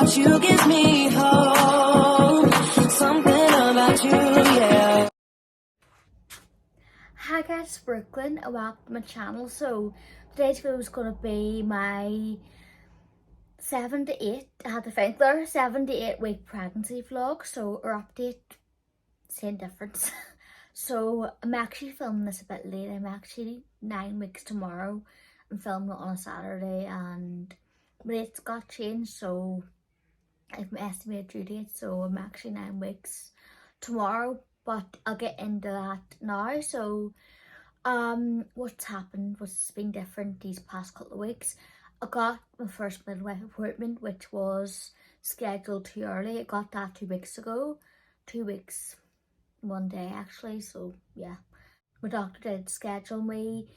about you gives me hope. Something about you, yeah. Hi guys, it's Brookelynne and welcome to my channel. So today's video is going to be my 7 to 8, I had to think there, 7 to 8 week pregnancy vlog. So our update, same difference. So I'm actually filming this a bit late. I'm actually 9 weeks tomorrow. I'm filming it on a Saturday and my dates got changed, so I've my estimated due date, so I'm actually 9 weeks tomorrow, but I'll get into that now. So what's happened, what's been different these past couple of weeks. I got my first midwife appointment, which was scheduled too early. I got that 2 weeks ago, 2 weeks, 1 day actually. So yeah, my doctor did schedule me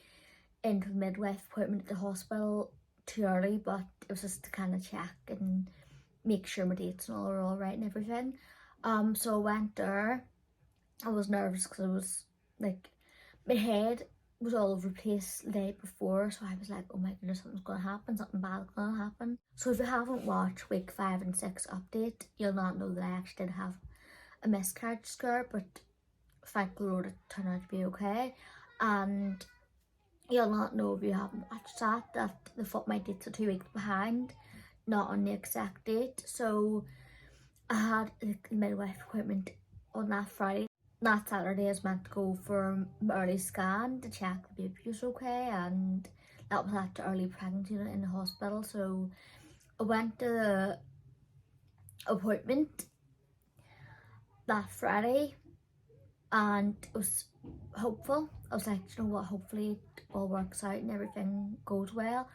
into the midwife appointment at the hospital too early, but it was just to kind of check and make sure my dates and all are all right and everything. So I went there. I was nervous because I was like, my head was all over the place the day before, so I was like, oh my goodness, something's gonna happen, something bad's gonna happen. So if you haven't watched week 5 and 6 update, you'll not know that I actually did have a miscarriage scare, but thank the Lord it turned out to be okay. And you'll not know if you haven't watched that the foot my dates are 2 weeks behind, not on the exact date. So I had a midwife appointment on that Friday. That Saturday I was meant to go for an early scan to check the baby was okay, and that was at the early pregnancy unit in the hospital. So I went to the appointment that Friday and it was hopeful. I was like, you know what, hopefully it all works out and everything goes well.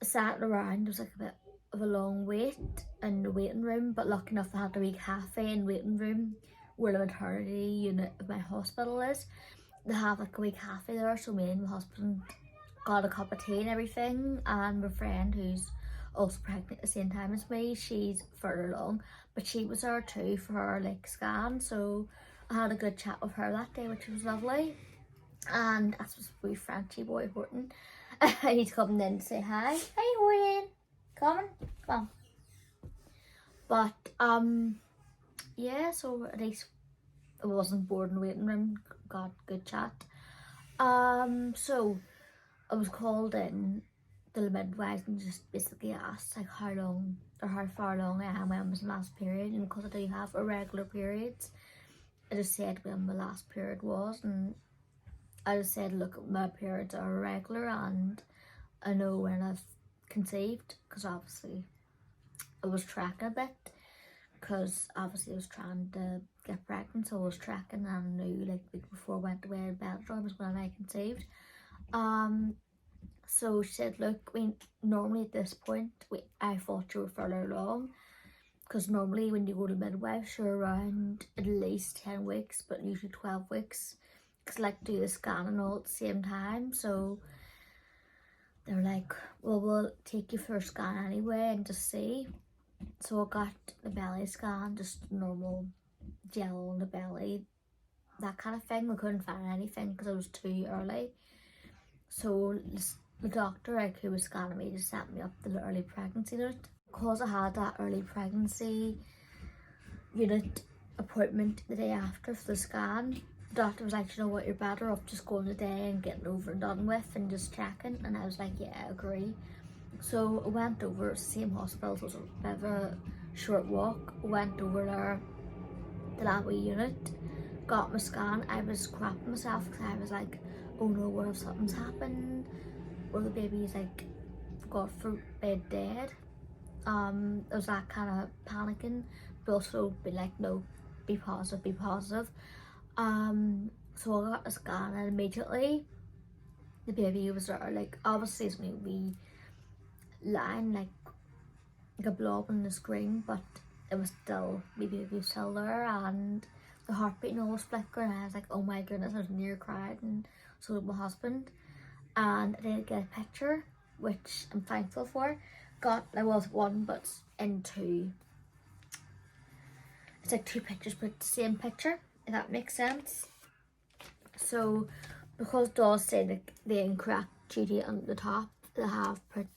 I sat around, there was like a bit of a long wait in the waiting room, but lucky enough I had a wee cafe in the waiting room where the maternity unit of my hospital is. They have like a wee cafe there, so me and my husband got a cup of tea and everything, and my friend who's also pregnant at the same time as me, she's further along, but she was there too for her like scan. So I had a good chat with her that day, which was lovely. And that's was wee Frenchy boy Horton. He's coming in to say hi. Hey Horton, come on. But yeah, so at least I wasn't bored in the waiting room, got good chat. So I was called in to the midwife and just basically asked like how long or how far along I am when was my last period, and because I do have irregular periods, I just said when my last period was, and I just said, look, my periods are irregular and I know when I've conceived, because obviously I was tracking a bit, because obviously I was trying to get pregnant, so I was tracking and I knew like the week before I went to bed was when I conceived. So she said, look, I mean, normally at this point, I thought you were further along, because normally when you go to midwives, you're around at least 10 weeks, but usually 12 weeks, because I like to do the scan and all at the same time. So they're like, well, we'll take you for a scan anyway and just see. So I got the belly scan, just normal gel on the belly, that kind of thing. We couldn't find anything because it was too early. So the doctor like who was scanning me just sent me up the early pregnancy unit. Because I had that early pregnancy unit appointment the day after for the scan, the doctor was like, you know what, you're better off just going today and getting over and done with and just checking. And I was like, yeah, I agree. So I went over to the same hospital, so it was a bit of a short walk. I went over there to that wee unit, got my scan. I was crapping myself because I was like, oh no, what if something's happened? Or the baby's like, God forbid, dead. It was that kind of panicking, but also be like, no, be positive, be positive. So I got a scan and immediately the baby was there. Like obviously it's me wee line like a blob on the screen, but it was still, my baby was still there, and the heartbeat and all was flickering. And I was like, oh my goodness, I was near crying, and so did my husband. And I did get a picture, which I'm thankful for. There was one, but in two. It's like 2 pictures, but the same picture, if that makes sense. So, because it does say like the incorrect due date on the top, they have put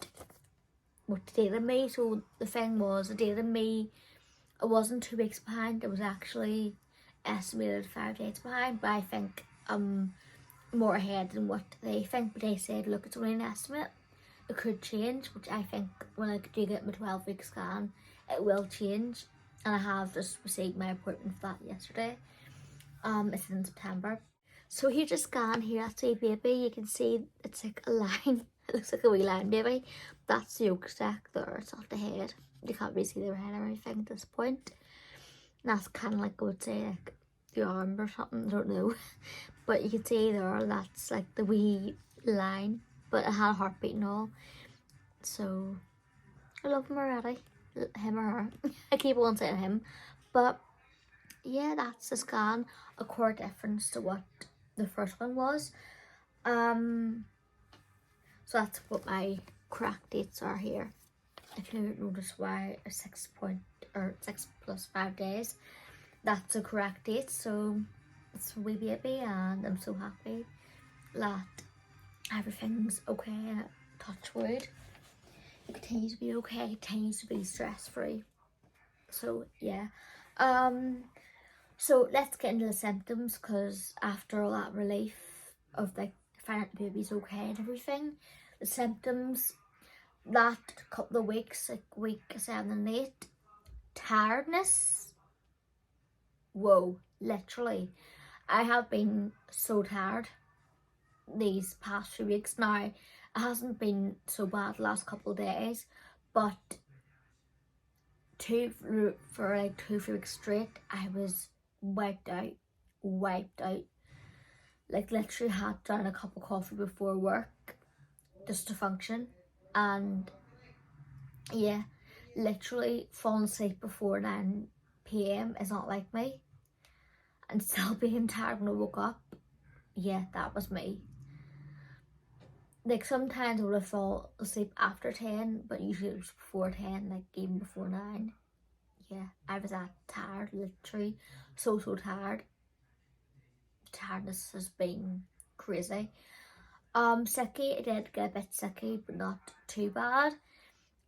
what dated me. So the thing was, it dated me, it wasn't 2 weeks behind, it was actually estimated 5 days behind, but I think I'm more ahead than what they think. But they said, look, it's only an estimate, it could change, which I think when I do get my 12-week scan, it will change. And I have just received my appointment for that yesterday. It's in September. So here's a scan here. That's a baby. You can see it's like a line. It looks like a wee line baby. That's the yolk sac there. It's off the head. You can't really see their head or anything at this point. And that's kind of like, I would say, like the arm or something. I don't know. But you can see there, that's like the wee line. But it had a heartbeat and all. So I love him already. Him or her. I keep on saying him. But yeah, that's the scan. A core difference to what the first one was. So that's what my correct dates are here. If you notice why a 6 plus 5 days, that's the correct date. So it's a wee baby, and I'm so happy that everything's okay. Touch wood, it continues to be okay. It continues to be stress free. So yeah. So let's get into the symptoms, because after all that relief of like finding out the baby's okay and everything, the symptoms that couple of weeks, like week 7 and 8, tiredness. Whoa, literally. I have been so tired these past few weeks. Now, it hasn't been so bad the last couple of days, but for like 2-3 weeks straight, I was wiped out. Like literally had done a cup of coffee before work just to function. And yeah, literally falling asleep before 9 p.m. is not like me. And still being tired when I woke up, yeah, that was me. Like sometimes I would have fallen asleep after 10, but usually it was before 10, like even before 9. Yeah, I was that tired, literally so tired. Tiredness has been crazy. Sicky, I did get a bit sicky, but not too bad.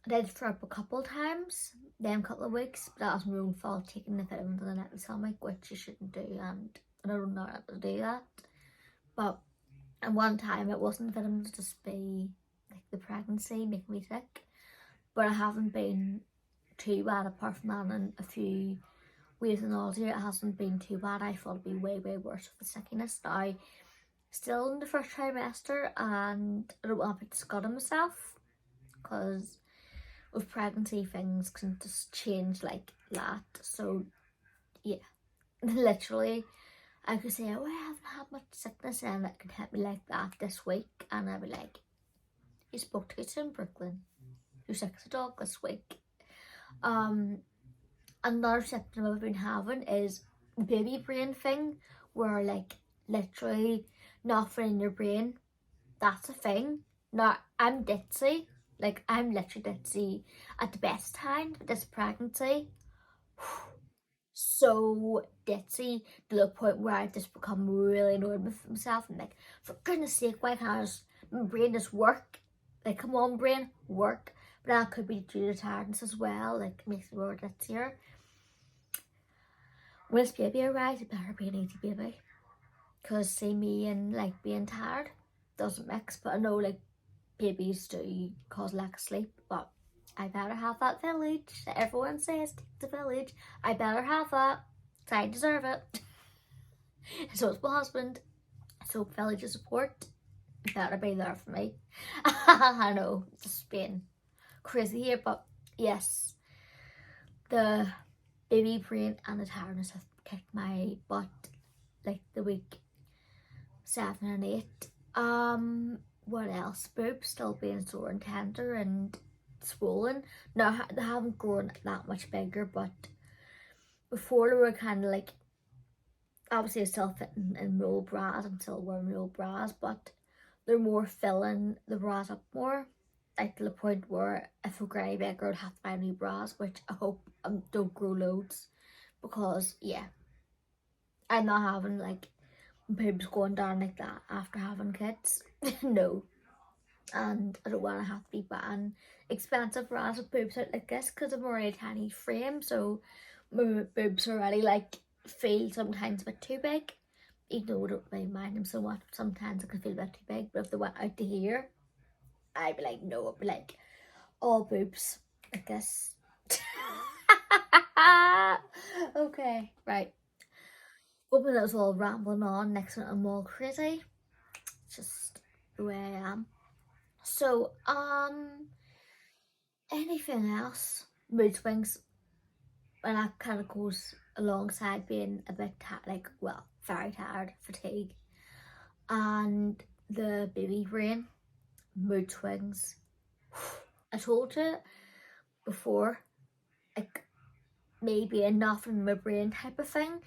I did throw up a couple times, then a couple of weeks, but that was my own fault, taking the vitamins in the empty stomach, which you shouldn't do, and I don't know how to do that. But at one time it wasn't the vitamins, just be like the pregnancy making me sick. But I haven't been too bad apart from that, and a few waves of nausea. It hasn't been too bad. I thought it'd be way worse with the sickiness. Now, still in the first trimester, and I don't want to be disgusting myself, because with pregnancy things can just change like that. So yeah, literally I could say, oh, I haven't had much sickness, and it could hit me like that this week, and I'd be like, you spoke to us in Brooklyn, you're sick as a dog this week. Another symptom I've been having is the baby brain thing, where like literally nothing in your brain. That's a thing. Now, I'm ditzy. Like, I'm literally ditzy at the best time. But this pregnancy, so ditzy to the point where I've just become really annoyed with myself. And like, for goodness sake, why can't my brain just work? Like, come on, brain, work. But that could be due to tiredness as well. Like, it makes me more ditzier. When this baby arrives, it better be an easy baby. Because see, me and like being tired doesn't mix. But I know like babies do cause lack of sleep, but I better have that village that everyone says takes a village. I better have that, so I deserve it. So it's my husband, so village of support better be there for me. I know, just being crazy here, but yes, the baby brain and the tiredness have kicked my butt like the week 7 and 8. What else? Boobs still being sore and tender and swollen. Now they haven't grown that much bigger, but before they were kind of like, obviously still fitting in roll bras, I'm still wearing roll bras, but they're more filling the bras up more, like to the point where if I grow any bigger I'd have to buy new bras, which I hope don't grow loads, because yeah, I'm not having like boobs going down like that after having kids. No. and I don't want to have to be buying expensive brands with boobs out like this because I'm already a tiny frame, so my boobs already like feel sometimes a bit too big, even though I don't really mind them so much. Sometimes I can feel a bit too big, but if they went out to here, I'd be like, no, I'd be like, all boobs like this. Okay, right. Hoping that was all rambling on. Next one, I'm all crazy. It's just the way I am. So, anything else? Mood swings, and that kind of goes alongside being a bit like, well, very tired, fatigue, and the baby brain, mood swings. I told you before, like maybe a nothing in my brain type of thing.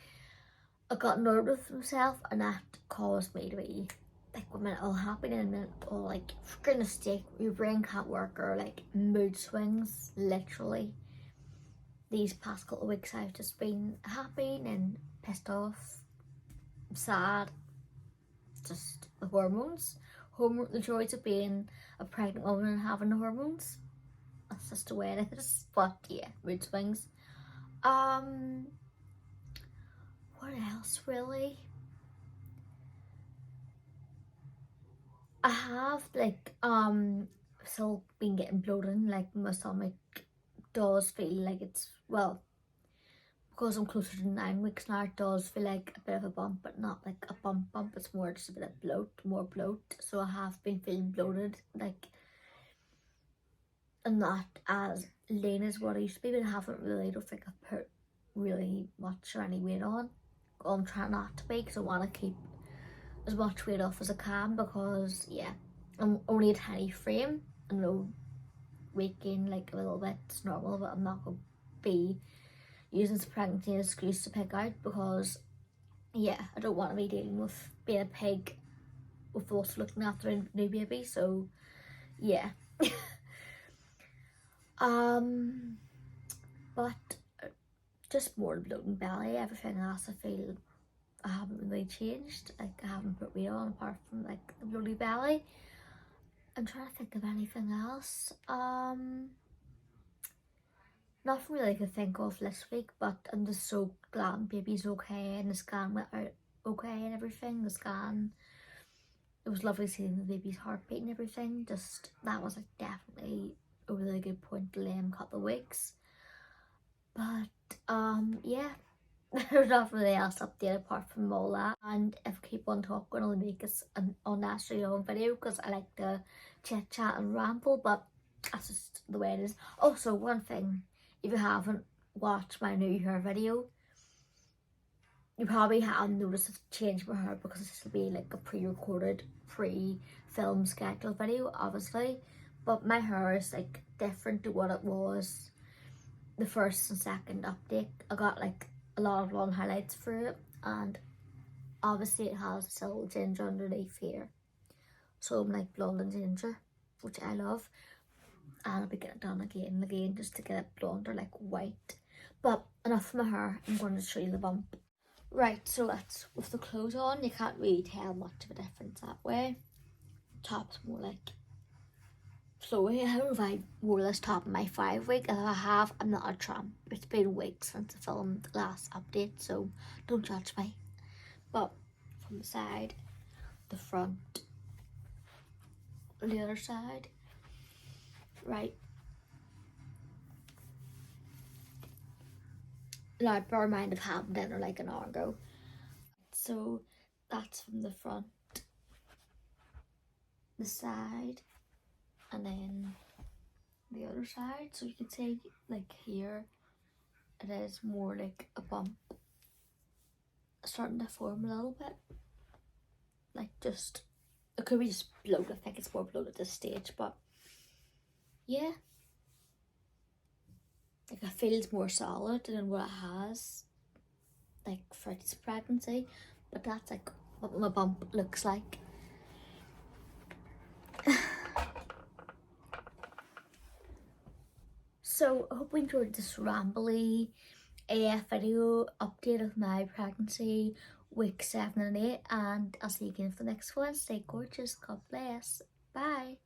I got nervous with myself, and that caused me to be like, one minute all happy and a minute all like, for goodness sake, your brain can't work, or like mood swings, literally. These past couple of weeks I've just been happy and pissed off, sad, just the hormones. The joys of being a pregnant woman and having the hormones. That's just the way it is. But yeah, mood swings. What else really? I have like still been getting bloated, like my stomach does feel like it's, well, because I'm closer to 9 weeks now, it does feel like a bit of a bump, but not like a bump, it's more just a bit of bloat, more bloat. So I have been feeling bloated, like I'm not as lean as what I used to be, but I haven't really, I don't think I've put really much or any weight on. I'm trying not to be, because I want to keep as much weight off as I can, because yeah, I'm only a tiny frame. I know weight gain like a little bit is normal, but I'm not going to be using this pregnancy as an excuse to pick out, because yeah, I don't want to be dealing with being a pig with also looking after a new baby. So yeah. But just more bloating belly. Everything else I feel I haven't really changed. Like I haven't put weight on apart from like the bloaty belly. I'm trying to think of anything else. Nothing really I could think of this week, but I'm just so glad baby's okay, and the scan went out okay and everything. The scan, it was lovely seeing the baby's heartbeat and everything. Just that was like definitely a really good point to lay him a couple of weeks. But yeah, there's nothing really else updated apart from all that. And if I keep on talking, I'll make it an unnecessarily long video, because I like to chit chat and ramble, but that's just the way it is. Also, one thing, if you haven't watched my new hair video, you probably haven't noticed I've changed my hair, because this will be like a pre-recorded, pre-film scheduled video, obviously. But my hair is like different to what it was the first and second update. I got like a lot of long highlights for it, and obviously it has still ginger underneath here. So I'm like blonde and ginger, which I love. And I'll be getting it done again and again just to get it blonde or like white. But enough of my hair, I'm going to show you the bump. Right, so that's with the clothes on, you can't really tell much of a difference that way. Top's more like flowy. I don't know if I wore this top in my 5 week. If I have, I'm not a tramp. It's been weeks since I filmed the last update, so don't judge me. But from the side, the front, the other side, right. Now, bear in mind, I've had dinner like an hour ago. So that's from the front, the side, and then the other side. So you can see like here, it is more like a bump starting to form a little bit. Like just, it could be just bloat. I think it's more bloat at this stage, but yeah. Like it feels more solid than what it has like for its pregnancy, but that's like what my bump looks like. So I hope you enjoyed this rambly AF video update of my pregnancy week 7 and 8, and I'll see you again for the next one. Stay gorgeous, God bless, bye.